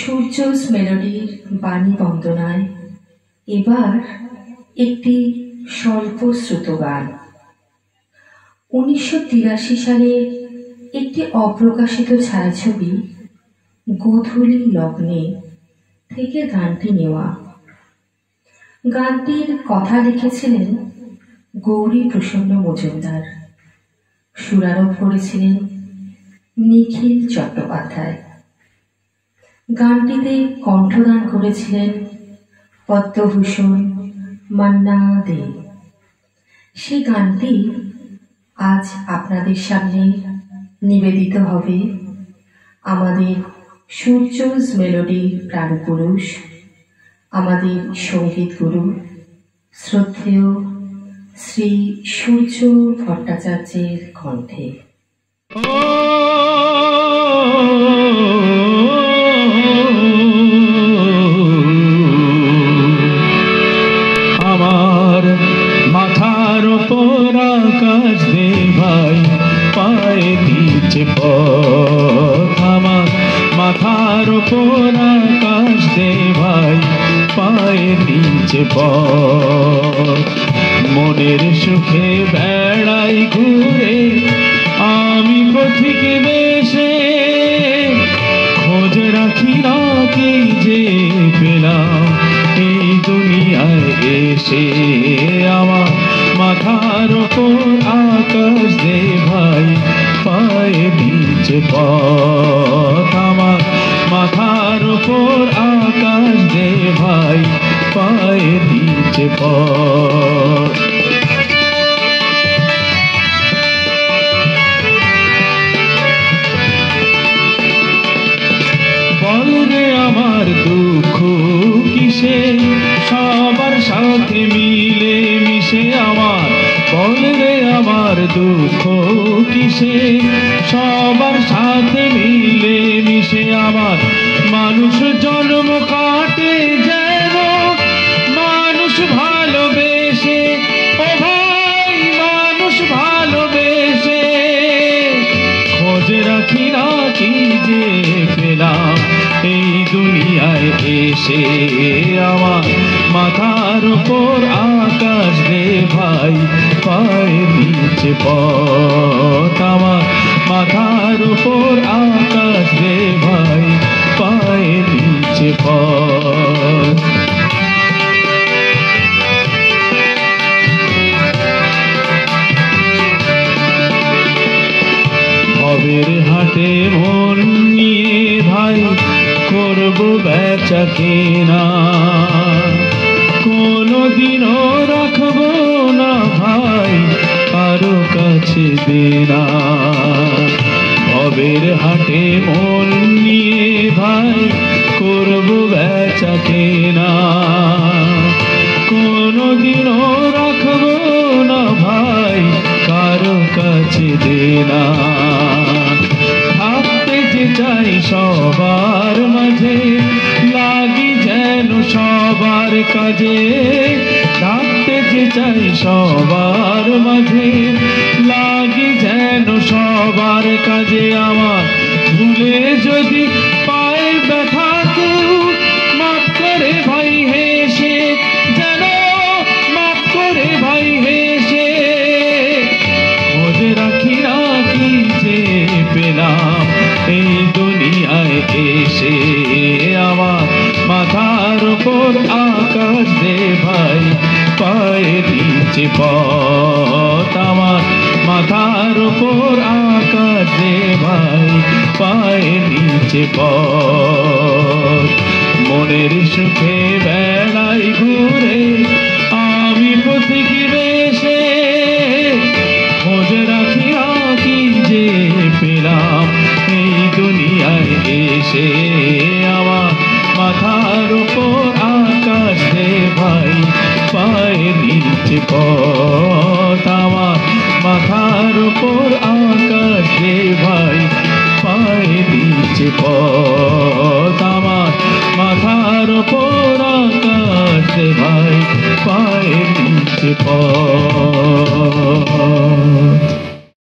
সূর্যস মেলোডির বাণী বন্দনায় এবার একটি স্বল্প শ্রুত গান। 1983 সালের একটি অপ্রকাশিত ছায়াছবি গোধূলি লগ্নে থেকে গানটি নেওয়া। গানটির কথা লিখেছিলেন গৌরী প্রসন্ন মজুমদার, সুরারোপ করেছিলেন নিখিল চট্টোপাধ্যায়। গানটিতে কণ্ঠদান করেছিলেন পদ্মভূষণ মান্না দে। সেই গানটি আজ আপনাদের সামনে নিবেদিত হবে আমাদের সূর্যস মেলোডির প্রাণপুরুষ, আমাদের সঙ্গীত গুরু শ্রদ্ধেয় শ্রী সূর্য ভট্টাচার্যের কণ্ঠে। আমার মাথার ওপর আকাশ দে ভাই, পায়ে নিচে পথ। আমার মাথার ওপর আকাশ দে ভাই, পায়ে নিচে পথ। মনের সুখে বেড়াই ঘুরে আমি পথিক বেশে, খোঁজ রাখি না কি যে পেলাম এই দুনিয়ায় এসে। আমার মাথার ওপর আকাশ দে ভাই, পায়ে নিচে পথ। আমার মাথার ওপর আকাশ দে ভাই, পায়ে নিচে পথ। বল রে আমার দুঃখ কিসে, সবার সাথে মিলে মিশে। আমার বল রে আমার দুঃখ কিসে, সবার সাথে মিলে মিশে। আমার মানুষ জন্ম কাটে যেন মানুষ ভালোবেসে, ও ভাই মানুষ ভালোবেসে। খোঁজ রাখি না কি যে পেলাম এই দুনিয়ায় এসে। আমার মাথার ওপর আকাশ দে ভাই, পায়ে নিচে পথ। আমার মাথার ওপর আকাশ দে ভাই, পায়ে নিচে পথ। ভবের হাটে মন নিয়ে ভাই, করবো বেচা কেনা। কোনদিনও রাখবো না ভাই কারো কাছে দেনা। ভবের হাটে মন নিয়ে ভাই, করবো বেচা কেনা। কোনদিনও রাখবো না ভাই কারো কাছে দেনা। থাকতে যে চাই সবার মাঝে, লাগি যেন সবার কাজে। থাকতে যে চাই সবার মাঝে, লাগি যেন সবার কাজে। আমার ভুলে যদি পায়ে ব্যথা কেউ, মাফ করে ভাই হেসে, যেন মাফ করে ভাই হেসে। খোঁজ রাখি না কি যে পেলাম এই দুনিয়ায় এসে। আমার মাথার ওপর আকাশ দে ভাই, পায়ে নিচে পথ। আমার মাথার ওপর আকাশ দে ভাই, পায়ে নিচে পথ। মনের সুখে বেড়াই ঘুরে আমি পথিক বেশে, খোঁজ রাখি কি যে পেলাম এই দুনিয়ায় এসে। আমার মাথার ওপর আকাশ দে ভাই, পায়ে নিচে পথ। আমার মাথার ওপর আকাশ দে ভাই, পায়ে নিচে পথ। আমার মাথার ওপর আকাশ দে ভাই, পায়ে নিচে পথ।